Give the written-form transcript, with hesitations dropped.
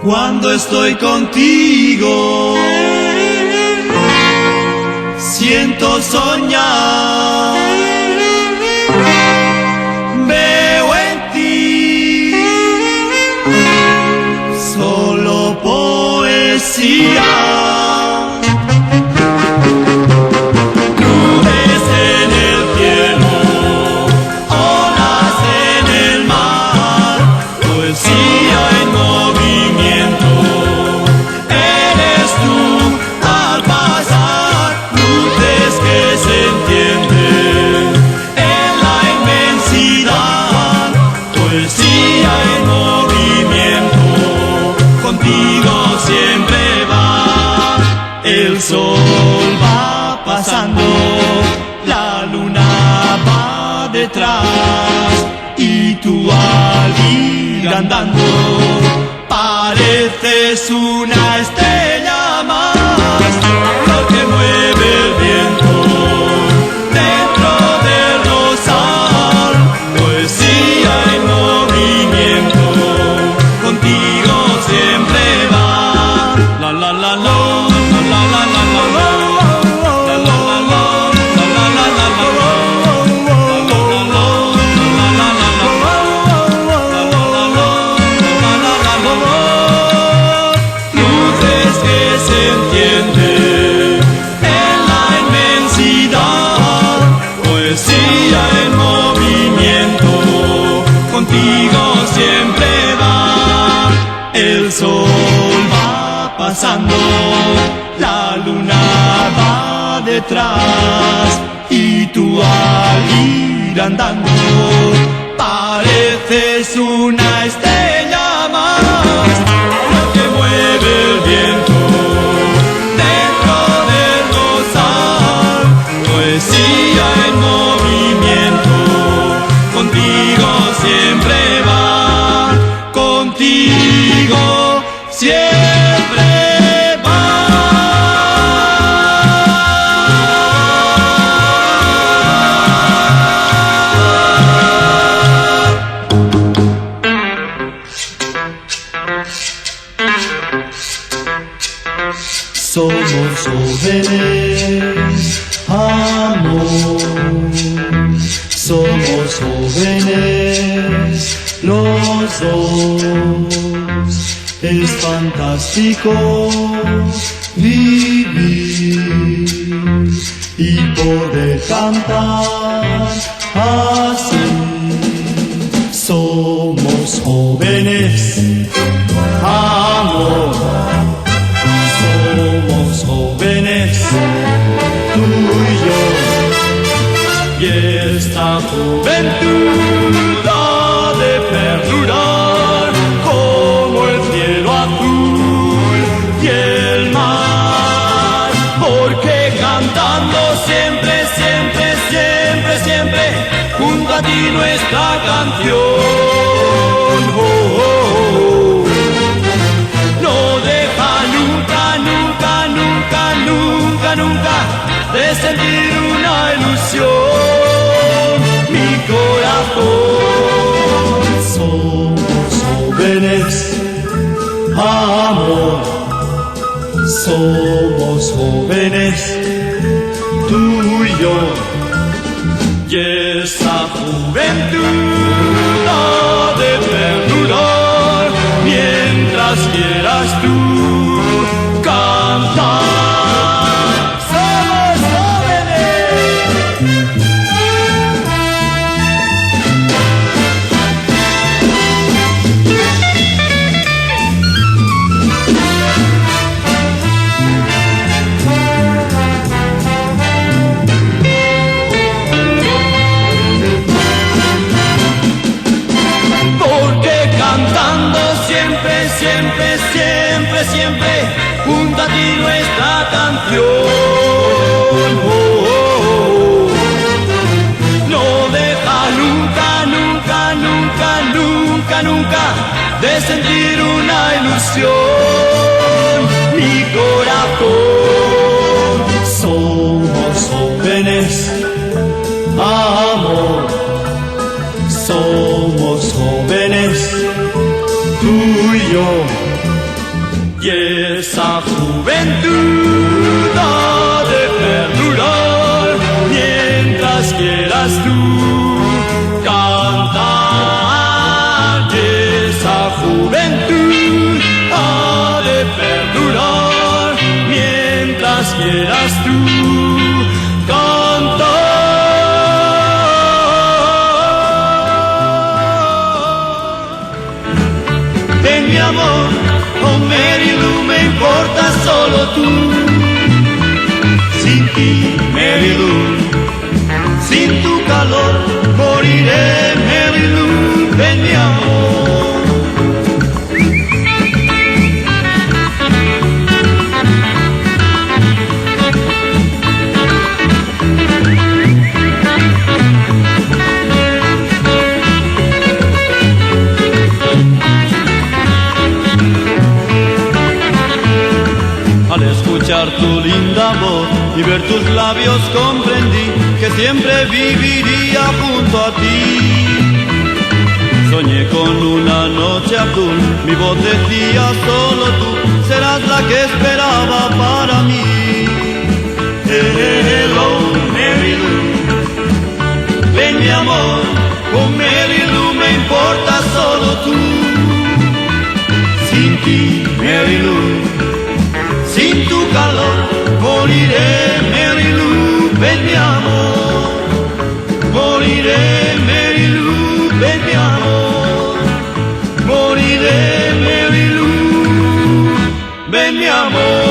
Cuando estoy contigo, siento soñar, veo en ti solo poesía. El sol va pasando, la luna va detrás y tú al ir andando pareces una estrella más, lo que mueve el viento dentro del rosal, poesía en movimiento, contigo siempre va, la la la la. El sol va pasando, la luna va detrás y tú al ir andando pareces una estrella más, lo que mueve el viento dentro del rosal, poesía en movimiento, contigo siempre va, contigo siempre va. Somos jóvenes, amor. Somos jóvenes, los dos. Es fantástico vivir y poder cantar así. Somos jóvenes, amor. Somos jóvenes, tú y yo. Y esta juventud ha de perdurar como el cielo azul y el mar, porque cantando siempre, siempre, siempre, siempre, junto a ti nuestra canción, oh, oh, oh, no deja nunca, nunca, nunca, nunca, nunca de sentir una ilusión, mi corazón. Somos jóvenes, amor. Somos jóvenes, tú y yo. Y esa juventud ha de perdurar mientras quieras tú cantar. Somos jóvenes. Siempre, siempre, siempre, junto a ti nuestra canción, oh, oh, oh. No deja nunca, nunca, nunca, nunca, nunca de sentir una ilusión, mi corazón. Somos jóvenes, amor. Somos jóvenes, tú y yo. y esa juventud ha de perdurar mientras quieras tú cantar. Y esa juventud ha de perdurar mientras quieras tú cantar. Ven mi amor, oh Mary Lou, me importas solo tú. Sin ti, Mary Lou, sin tu calor, moriré, Mary Lou, ven mi amor. Al escuchar tu linda voz y ver tus labios comprendí que siempre viviría junto a ti. Soñé con una noche azul, mi voz decía solo tú serás la que esperaba para mí. Hello, Mary Lou, ven mi amor, oh Mary Lou, me importa solo tú. Sin ti, Mary Lou, sin tu calor, moriré, Mary Lou, ven mi amor. Moriré, Mary Lou, ven mi amor. Moriré, Mary Lou, ven mi amor.